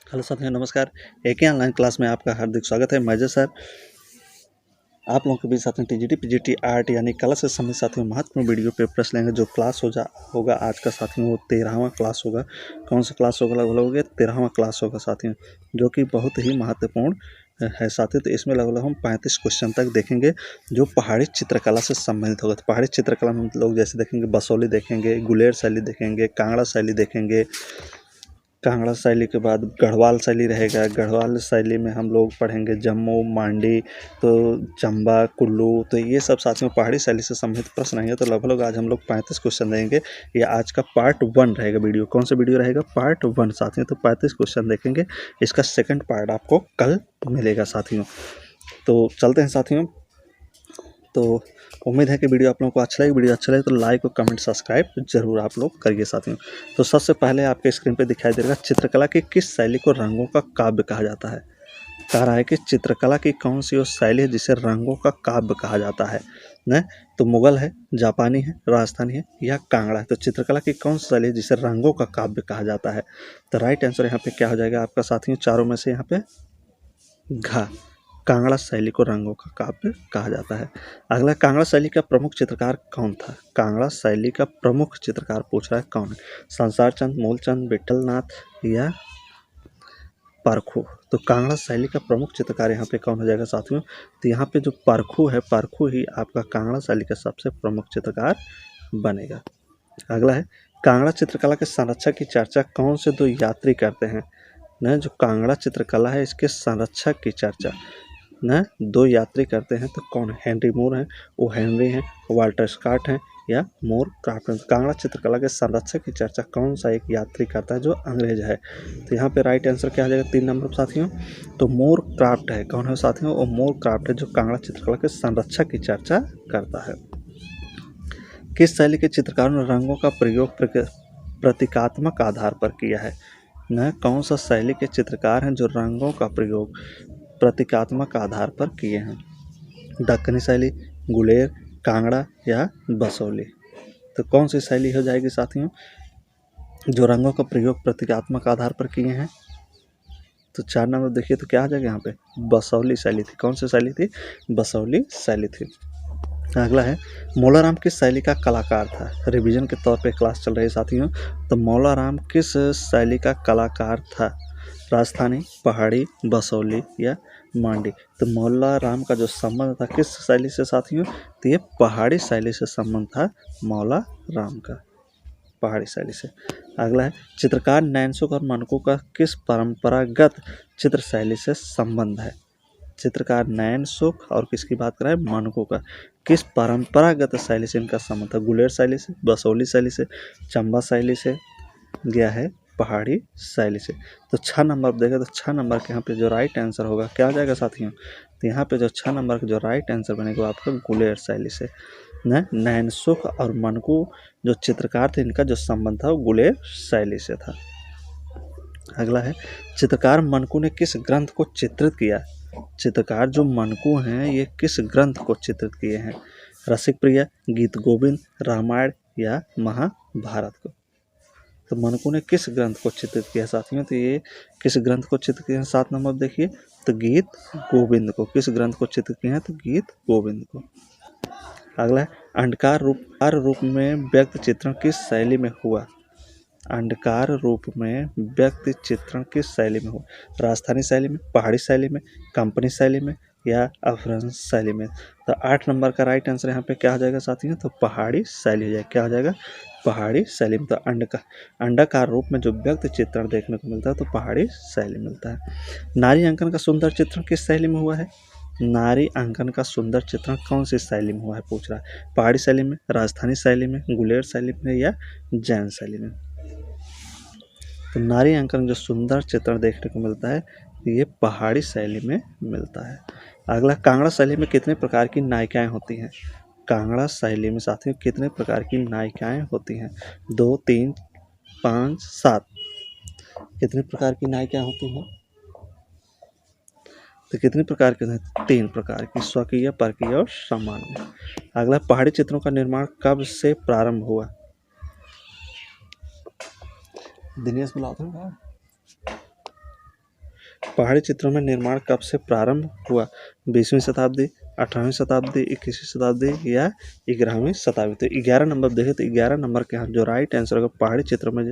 Hello साथियों, नमस्कार। एक ही ऑनलाइन क्लास में आपका हार्दिक स्वागत है। मेजर सर आप लोगों के बीच साथियों टीजीटी पीजीटी आर्ट यानी कला से संबंधित साथियों महत्वपूर्ण वीडियो पेपर्स लेंगे। जो क्लास होगा आज का साथियों वो 13वां क्लास होगा। कौन सा क्लास होगा? लगभग हो गया 13वां क्लास होगा साथियों, जो कि बहुत ही महत्वपूर्ण है साथियों। तो इसमें लगभग हम 35 क्वेश्चन तक देखेंगे जो पहाड़ी चित्रकला से संबंधित होगा। तो पहाड़ी चित्रकला में हम लोग जैसे देखेंगे बसोली देखेंगे, गुलेर शैली देखेंगे, कांगड़ा शैली देखेंगे। कांगड़ा शैली के बाद गढ़वाल शैली रहेगा। गढ़वाल शैली में हम लोग पढ़ेंगे जम्मू, मांडी, तो चंबा, कुल्लू। तो ये सब साथियों पहाड़ी शैली से संबंधित प्रश्न रहेंगे। तो लगभग आज हम लोग 35 क्वेश्चन देंगे। ये आज का पार्ट 1 रहेगा वीडियो। कौन सा वीडियो रहेगा? पार्ट 1 साथियों। तो 35 क्वेश्चन देखेंगे। इसका सेकंड पार्ट आपको कल मिलेगा साथियों। तो चलते हैं साथियों। तो उम्मीद है कि वीडियो आप लोगों को अच्छा लगे। वीडियो अच्छा लगे तो लाइक और कमेंट सब्सक्राइब जरूर आप लोग करिए साथियों। तो सबसे पहले आपके स्क्रीन पे दिखाई दे रहा है चित्रकला की किस शैली को रंगों का काव्य कहा जाता है। कह रहा है कि चित्रकला की कौन सी वो शैली है जिसे रंगों का काव्य कहा जाता है न? तो मुगल है, जापानी है, राजस्थानी है या कांगड़ा है। तो चित्रकला की कौन सी शैली है जिसे रंगों का काव्य कहा जाता है? तो राइट आंसर यहाँ पे क्या हो जाएगा आपका साथियों? चारों में से यहाँ पे घ कांगड़ा शैली को रंगों का काव्य कहा जाता है। अगला, कांगड़ा शैली का प्रमुख चित्रकार कौन था? कांगड़ा शैली का प्रमुख चित्रकार पूछ रहा है कौन है? संसार चंद, मूलचंद, विठलनाथ या परखू। तो कांगड़ा शैली का प्रमुख चित्रकार यहाँ पे कौन हो जाएगा साथियों? तो यहाँ पे जो परखू है, परखू ही आपका कांगड़ा शैली का सबसे प्रमुख चित्रकार बनेगा। अगला है, कांगड़ा चित्रकला के संरक्षक की चर्चा कौन से दो यात्री करते हैं? न जो कांगड़ा चित्रकला है इसके संरक्षक की चर्चा न दो यात्री करते हैं। तो कौन है? हेनरी मूर हैं, वो हेनरी हैं, वाल्टर स्कॉट हैं या मोर क्राफ्ट हैं। कांगड़ा चित्रकला के संरक्षक की चर्चा कौन सा एक यात्री करता है जो अंग्रेज है? तो यहाँ पे राइट आंसर क्या आ जाएगा 3 नंबर साथियों? तो मोर क्राफ्ट है। कौन है साथियों? वो मोर क्राफ्ट है जो कांगड़ा चित्रकला के संरक्षक की चर्चा करता है। किस शैली के चित्रकारों ने रंगों का प्रयोग प्रतीकात्मक आधार पर किया है? न कौन सा शैली के चित्रकार हैं जो रंगों का प्रयोग प्रतीकात्मक आधार पर किए हैं? दक्कनी शैली, गुलेर, कांगड़ा या बसोली। तो कौन सी शैली हो जाएगी साथियों जो रंगों का प्रयोग प्रतीकात्मक आधार पर किए हैं? तो 4 नंबर देखिए तो क्या आ जाएगा यहाँ पे? बसौली शैली थी। कौन सी शैली थी? बसौली शैली थी। अगला है, मौलाराम किस शैली का कलाकार था? रिवीजन के तौर पे क्लास चल रही है साथियों। तो मौलाराम किस शैली का कलाकार था? राजस्थानी, पहाड़ी, बसौली या मांडी। तो मौलाराम का जो संबंध था किस शैली से साथियों? तो ये पहाड़ी शैली से संबंध था मौलाराम का, पहाड़ी शैली से। अगला है, चित्रकार नैनसुख और मनकू का किस परंपरागत चित्र शैली से संबंध है? चित्रकार नैनसुख और किसकी बात कर रहा है? मनकू का। किस परंपरागत शैली से इनका संबंध था? गुलेर शैली से, बसौली शैली से, चंबा शैली से, गया है पहाड़ी शैली से। तो 6 नंबर देखें तो 6 नंबर के यहाँ पे जो राइट आंसर होगा क्या आ जाएगा साथियों? तो यहाँ पे जो 6 नंबर का जो राइट आंसर बनेगा आपका गुलेर शैली से। न नैनसुख और मनकू जो चित्रकार थे इनका जो संबंध था वो गुलेर शैली से था। अगला है, चित्रकार मनकू ने किस ग्रंथ को चित्रित किया? चित्रकार जो मनकू हैं ये किस ग्रंथ को चित्रित किए हैं? रसिक प्रिया, गीत गोविंद, रामायण या महाभारत को। तो मनकू ने किस ग्रंथ को चित्रित किया साथियों? तो ये किस ग्रंथ को चित्रित किया? 7 नंबर देखिए तो गीत गोविंद को। किस ग्रंथ को चित्रित किया है? तो गीत गोविंद को। अगला है, अंडकार रूप में व्यक्त चित्रण किस शैली में हुआ? अंडकार रूप में व्यक्ति चित्रण किस शैली में हो? राजस्थानी शैली में, पहाड़ी शैली में, कंपनी शैली में या अपभ्रंश शैली में। तो 8 नंबर का राइट आंसर यहाँ पे क्या हो जाएगा साथियों? तो पहाड़ी शैली हो जाएगा। क्या हो जाएगा? पहाड़ी शैली में। तो अंडाकार रूप में जो व्यक्त चित्रण देखने को मिलता है तो पहाड़ी शैली मिलता है। नारी अंकन का सुंदर चित्रण किस शैली में हुआ है? नारी अंकन का सुंदर चित्रण कौन सी शैली में हुआ है पूछ रहा है? पहाड़ी शैली में, राजस्थानी शैली में, गुलेर शैली में या जैन शैली में। तो नारी अंकन जो सुंदर चित्रण देखने को मिलता है ये पहाड़ी शैली में मिलता है। अगला, कांगड़ा शैली में कितने प्रकार की नायिकाएं होती हैं? कांगड़ा शैली में साथियों कितने प्रकार की नायिकाएं होती हैं? 2, 3, 5, 7। कितने प्रकार की नायिकाएं होती हैं? तो कितने प्रकार के हैं? 3 प्रकार की, स्वकीय, परकीय और सामान्य। अगला, पहाड़ी चित्रों का निर्माण कब से प्रारंभ हुआ? दिनेश बुलाते हैं। पहाड़ी चित्रों में निर्माण कब से प्रारंभ हुआ? 20वीं शताब्दी, 18वीं शताब्दी, 21वीं शताब्दी या 11वीं शताब्दी? तो 11 नंबर देखें तो 11 नंबर के यहाँ जो राइट आंसर होगा, पहाड़ी चित्रों में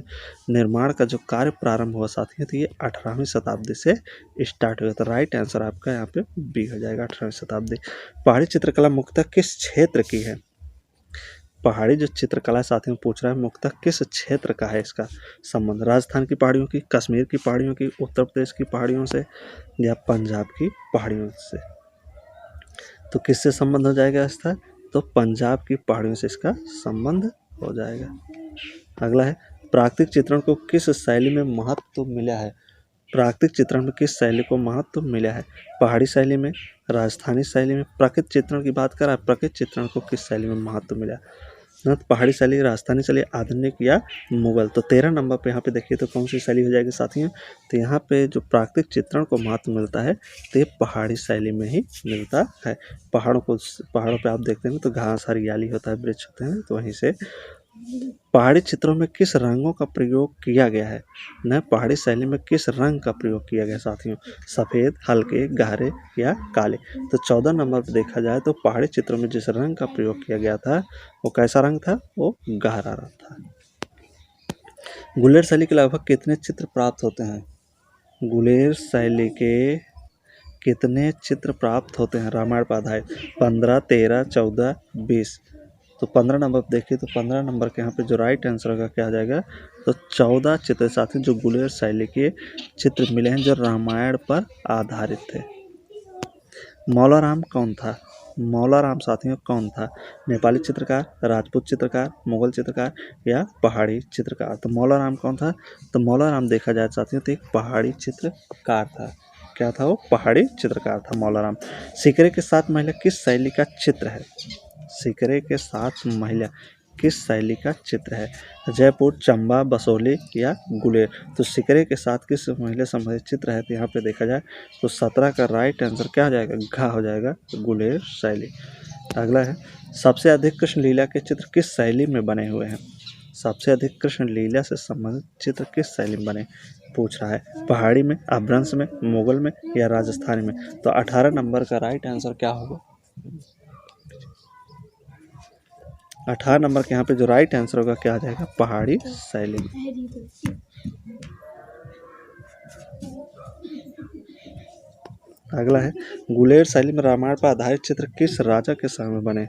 निर्माण का जो कार्य प्रारंभ हुआ साथियों, तो ये 18वीं शताब्दी से स्टार्ट हुआ। तो राइट आंसर आपका यहाँ पे बी हो जाएगा, 18वीं शताब्दी। पहाड़ी चित्रकला मुख्यतः किस क्षेत्र की है? पहाड़ी जो चित्रकला साथियों पूछ रहा है मुख्यतः किस क्षेत्र का है इसका संबंध? राजस्थान की पहाड़ियों की, कश्मीर की पहाड़ियों की, उत्तर प्रदेश की पहाड़ियों से या पंजाब की पहाड़ियों से? तो किससे संबंध हो जाएगा इसका? तो पंजाब की पहाड़ियों से इसका संबंध हो जाएगा। अगला है, प्राकृतिक चित्रण को किस शैली में महत्व मिला है? प्राकृतिक चित्रण में किस शैली को महत्व मिला है? पहाड़ी शैली में, राजस्थानी शैली में? प्राकृतिक चित्रण की बात करें, प्राकृतिक चित्रण को किस शैली में महत्व मिला? तो पहाड़ी शैली, राजस्थानी शैली, आधुनिक या मुगल? तो 13 नंबर पे यहाँ पे देखिए तो कौन सी शैली हो जाएगी साथियों? तो यहाँ पे जो प्राकृतिक चित्रण को महत्व मिलता है तो ये पहाड़ी शैली में ही मिलता है। पहाड़ों पे आप देखते हैं तो घास हरियाली होता है, वृक्ष होते हैं, तो वहीं से पहाड़ी चित्रों में किस रंगों का प्रयोग किया गया है? न पहाड़ी शैली में किस रंग का प्रयोग किया गया साथियों? सफ़ेद, हल्के, गहरे या काले? तो 14 नंबर पर देखा जाए तो पहाड़ी चित्रों में जिस रंग का प्रयोग किया गया था वो कैसा रंग था? वो गहरा रंग था। गुलेर शैली के लगभग कितने चित्र प्राप्त होते हैं? गुलेर शैली के कितने चित्र प्राप्त होते हैं रामायण पर आधारित? 15, 13, 14, 20? तो 15 नंबर पर देखिए तो 15 नंबर के यहाँ पे जो राइट आंसर होगा क्या आ जाएगा? तो 14 चित्र साथी जो गुलेर शैली के चित्र मिले हैं जो रामायण पर आधारित थे। मौलाराम कौन था? मौलाराम साथियों कौन था? नेपाली चित्रकार, राजपूत चित्रकार, मुगल चित्रकार या पहाड़ी चित्रकार? तो मौलाराम कौन था? तो मौलाराम देखा जाए साथियों तो एक पहाड़ी चित्रकार था। क्या था वो? पहाड़ी चित्रकार था मौलाराम। सिकरे के साथ महिला किस शैली का चित्र है? सिकरे के साथ महिला किस शैली का चित्र है? जयपुर, चंबा, बसोली या गुलेर? तो सिकरे के साथ किस महिला संबंधित चित्र है? तो यहाँ पे देखा जाए तो 17 का राइट आंसर क्या हो जाएगा? घ हो जाएगा, गुलेर शैली। अगला है, सबसे अधिक कृष्ण लीला के चित्र किस शैली में बने हुए हैं? सबसे अधिक कृष्ण लीला से संबंधित चित्र किस शैली में बने पूछ रहा है? पहाड़ी में, अपभ्रंश में, मुगल में या राजस्थानी में? तो 18 नंबर का राइट आंसर क्या होगा? 18 नंबर के यहाँ पे जो राइट आंसर होगा क्या आ जाएगा? पहाड़ी शैली। अगला है, गुलेर शैली में रामायण पर आधारित चित्र किस राजा के समय में बने?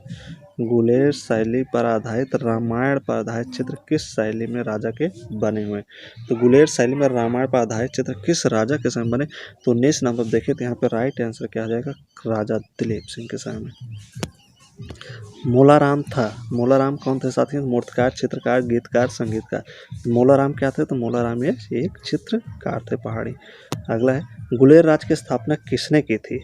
गुलेर शैली पर आधारित रामायण पर आधारित चित्र किस शैली में राजा के बने हुए? तो गुलेर शैली में रामायण पर आधारित चित्र किस राजा के समय बने? तो 19 नंबर देखिए तो यहाँ पे राइट आंसर क्या आ जाएगा? राजा दिलीप सिंह के समय में। मौलाराम था, मौलाराम कौन थे साथियों? मूर्तिकार, चित्रकार, गीतकार, संगीतकार? मौलाराम क्या थे? तो मौलाराम ये एक चित्रकार थे पहाड़ी। अगला है, गुलेर राज्य की स्थापना किसने की थी?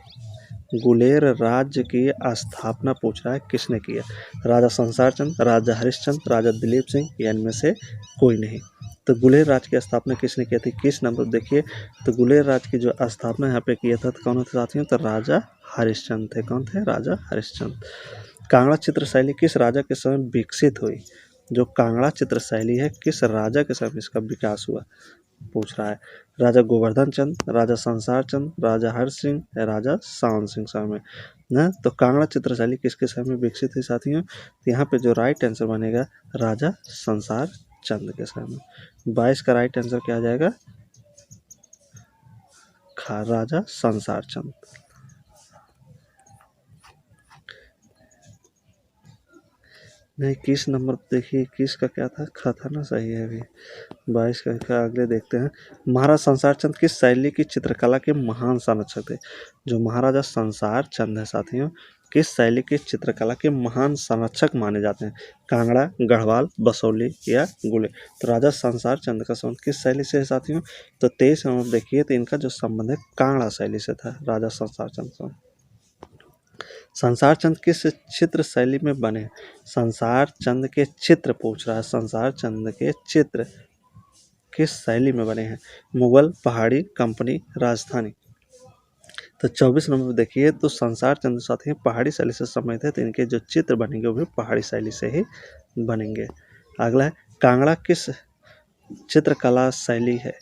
गुलेर राज्य की स्थापना पूछ रहा है किसने किया? राजा संसार चंद, राजा हरिश्चंद्र, राजा दिलीप सिंह या इनमें से कोई नहीं? तो गुलेर राज्य की स्थापना किसने की थी? किस नंबर देखिए तो गुलेर राज्य की जो स्थापना यहाँ पे किया था तो कौन थे साथियों? तो राजा हरिश्चंद्र थे। कौन थे? राजा हरिश्चंद्र। कांगड़ा चित्र शैली किस राजा के समय विकसित हुई? जो कांगड़ा चित्र शैली है किस राजा के समय इसका विकास हुआ पूछ रहा है? राजा गोवर्धन चंद, राजा संसार चंद, राजा हर्ष सिंह या राजा शान सिंह समय ना? तो कांगड़ा चित्र शैली किसके समय में विकसित हुई साथियों? तो यहाँ पे जो राइट आंसर बनेगा राजा संसार चंद के समय में। 22 का राइट आंसर क्या आ जाएगा? राजा संसार चंद। नहीं, 21 नंबर देखिए 21 का क्या था? ख था ना, सही है अभी। 22 का अगले देखते हैं। महाराजा संसार चंद किस शैली की चित्रकला के महान संरक्षक थे? जो महाराजा संसार चंद है साथियों किस शैली की चित्रकला के महान संरक्षक माने जाते हैं? कांगड़ा, गढ़वाल, बसोली या गुले? तो राजा संसार चंद का संबंध किस शैली से है साथियों? तो 23 नंबर देखिए तो इनका जो संबंध है कांगड़ा शैली से था, राजा संसार चंद का। संसार चंद किस चित्र शैली में बने? संसार चंद के चित्र पूछ रहा है। संसार चंद के चित्र किस शैली में बने हैं? मुगल, पहाड़ी, कंपनी, राजस्थानी? तो 24 नंबर देखिए तो संसार चंद साथी पहाड़ी शैली से संबंधित है तो इनके जो चित्र बनेंगे वो भी पहाड़ी शैली से ही बनेंगे। अगला है, कांगड़ा किस चित्रकला शैली है?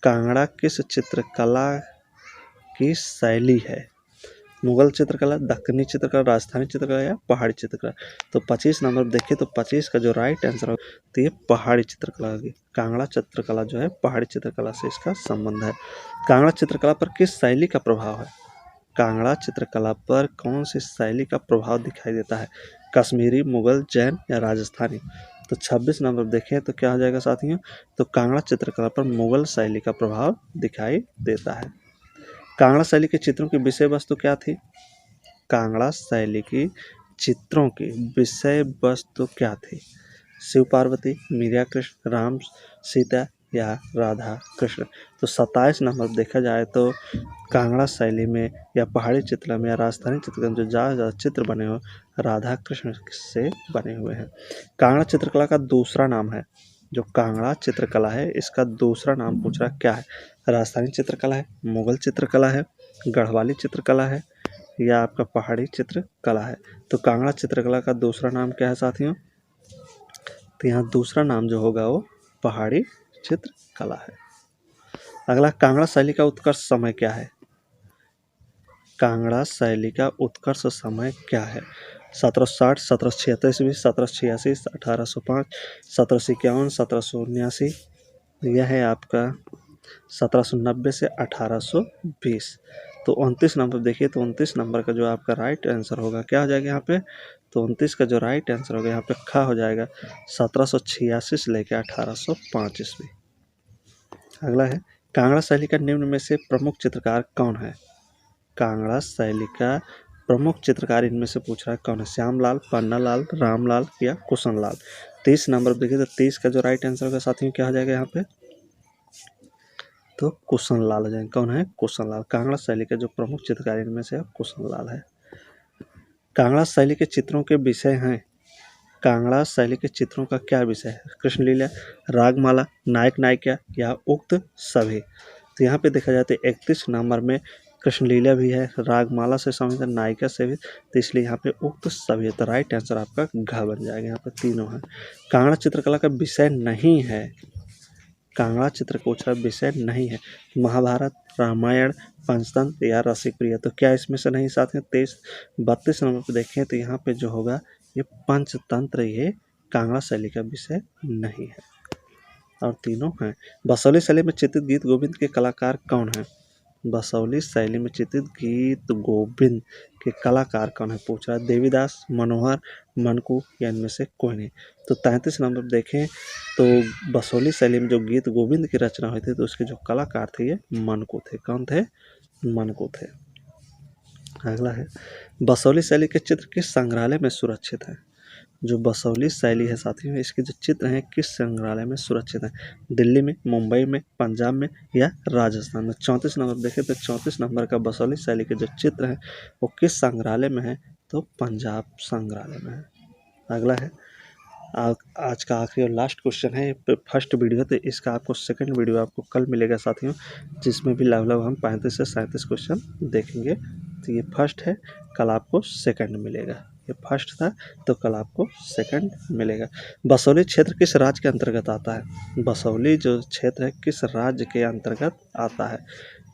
कांगड़ा किस चित्रकला की शैली है? मुगल चित्रकला, दक्कनी चित्रकला, राजस्थानी चित्रकला या पहाड़ी चित्रकला? तो 25 नंबर देखिए तो 25 का जो राइट आंसर होगा तो ये पहाड़ी चित्रकला होगी। कांगड़ा चित्रकला जो है पहाड़ी चित्रकला से इसका संबंध है। कांगड़ा चित्रकला पर किस शैली का प्रभाव है? कांगड़ा चित्रकला पर कौन सी शैली का प्रभाव दिखाई देता है? कश्मीरी, मुगल, जैन या राजस्थानी? तो 26 नंबर देखें तो क्या हो जाएगा साथियों? तो कांगड़ा चित्रकला पर मुगल शैली का प्रभाव दिखाई देता है। कांगड़ा शैली के चित्रों की विषय वस्तु क्या थी? कांगड़ा शैली की चित्रों की विषय वस्तु क्या थी? शिव पार्वती, मीरा कृष्ण, राम सीता या राधा कृष्ण? तो 27 नंबर देखा जाए तो कांगड़ा शैली में या पहाड़ी चित्र में या राजस्थानी चित्र में जो ज़्यादा चित्र बने हो राधा कृष्ण से बने हुए हैं। कांगड़ा चित्रकला का दूसरा नाम है, जो कांगड़ा चित्रकला है इसका दूसरा नाम पूछ रहा क्या है? राजस्थानी चित्रकला है, मुगल चित्रकला है, गढ़वाली चित्रकला है या आपका पहाड़ी चित्रकला है? तो कांगड़ा चित्रकला का दूसरा नाम क्या है साथियों? तो यहाँ दूसरा नाम जो होगा वो पहाड़ी चित्रकला है। अगला, कांगड़ा शैली का उत्कर्ष समय क्या है? कांगड़ा शैली का उत्कर्ष समय क्या है? 1760, 1776 ईस्वी, 1786, 1805, 1751, 1779? यह है आपका 1790 से 1820। तो 29 नंबर देखिए तो 29 नंबर का जो आपका राइट आंसर होगा क्या हो जाएगा यहाँ पे? तो 29 का जो राइट आंसर होगा यहाँ पे खा हो जाएगा 1786 से लेकर 1805 ईस्वी। अगला है, कांगड़ा शैली का निम्न में से प्रमुख चित्रकार कौन है? कांगड़ा शैली का प्रमुख चित्रकार इनमें से पूछ रहा है कौन है? श्यामलाल, पन्नालाल, रामलाल या कुशनलाल? 30 नंबर देखिए तो 30 का जो राइट आंसर होगा साथियों क्या हो जाएगा यहाँ पे? तो कुशनलाल हो जाएंगे। कौन है? कुशनलाल। कांगड़ा शैली के जो प्रमुख चित्रकार इनमें से कुशनलाल है। कांगड़ा शैली के चित्रों के विषय हैं। कांगड़ा शैली के चित्रों का क्या विषय है? कृष्णलीला, रागमाला, नायक नायिका या उक्त सभी? तो यहाँ पे देखा जाए तो 31 नंबर में कृष्णलीला भी है, रागमाला से संबंधित, नायिका से भी, तो इसलिए यहाँ पे उक्त सभी है। तो राइट आंसर आपका घ बन जाएगा। यहाँ पे तीनों है। कांगड़ा चित्रकला का विषय नहीं है। कांगड़ा चित्र पूछ रहा विषय नहीं है। महाभारत, रामायण, पंचतंत्र या रसिक प्रिय? तो क्या इसमें से नहीं साथियों? 32 नंबर पर देखें तो यहाँ पे जो होगा ये पंचतंत्र, ये कांगड़ा शैली का विषय नहीं है। और तीनों हैं। बसौली शैली में चित्रित गीत गोविंद के कलाकार कौन हैं? बसौली शैली में चित्रित गीत गोविंद के कलाकार कौन है पूछ रहा है? देवीदास, मनोहर, मनकू या इनमें से कोई नहीं? तो 33 नंबर देखें तो बसौली शैली में जो गीत गोविंद की रचना हुई थी तो उसके जो कलाकार थे ये मनकू थे। कौन थे? मनकू थे। अगला है, बसौली शैली के चित्र किस संग्रहालय में सुरक्षित है? जो बसौली शैली है साथियों इसके जो चित्र हैं किस संग्रहालय में सुरक्षित हैं? दिल्ली में, मुंबई में, पंजाब में या राजस्थान में? 34 नंबर देखें तो 34 नंबर का बसौली शैली के जो चित्र हैं वो किस संग्रहालय में है? तो पंजाब संग्रहालय में है। अगला है, आज का आखिरी और लास्ट क्वेश्चन है, फर्स्ट वीडियो, तो इसका आपको सेकंड वीडियो आपको कल मिलेगा साथियों, जिसमें भी लगभग हम 35 से 37 क्वेश्चन देखेंगे। तो ये फर्स्ट है, कल आपको सेकंड मिलेगा। ये फर्स्ट था तो कल आपको सेकंड मिलेगा। बसौली क्षेत्र किस राज्य के अंतर्गत आता है? बसौली जो क्षेत्र है किस राज्य के अंतर्गत आता है?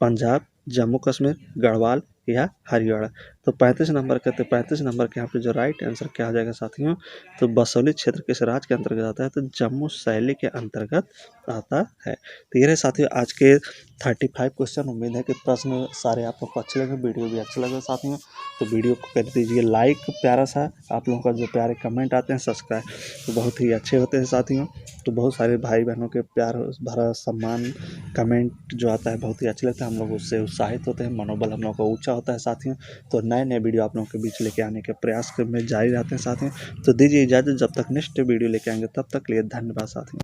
पंजाब, जम्मू कश्मीर, गढ़वाल या हरियाणा? तो 35 नंबर का, तो 35 नंबर के यहाँ पे जो राइट आंसर क्या हो जाएगा साथियों? तो बसौली क्षेत्र किस राज्य के अंतर्गत आता है? तो जम्मू शैली के अंतर्गत आता है। तो ये रहे साथियों आज के 35 क्वेश्चन। उम्मीद है कि प्रश्न सारे आप लोग को अच्छे लगे, वीडियो भी अच्छा लगा साथियों। तो वीडियो को कर दीजिए लाइक, प्यारा सा आप लोगों का जो प्यारे कमेंट आते हैं, सब्सक्राइब, तो बहुत ही अच्छे होते हैं साथियों। तो बहुत सारे भाई बहनों के प्यार भरा सम्मान कमेंट जो आता है बहुत ही अच्छा लगता है। हम लोग उससे उत्साहित होते हैं, मनोबल हम लोग का ऊँचा होता है साथियों। तो नए नए वीडियो आप लोगों के बीच लेके आने के प्रयास में जारी रहते हैं साथियों। तो दीजिए इजाज़त, जब तक नेक्स्ट वीडियो लेके आएंगे तब तक के लिए धन्यवाद साथियों।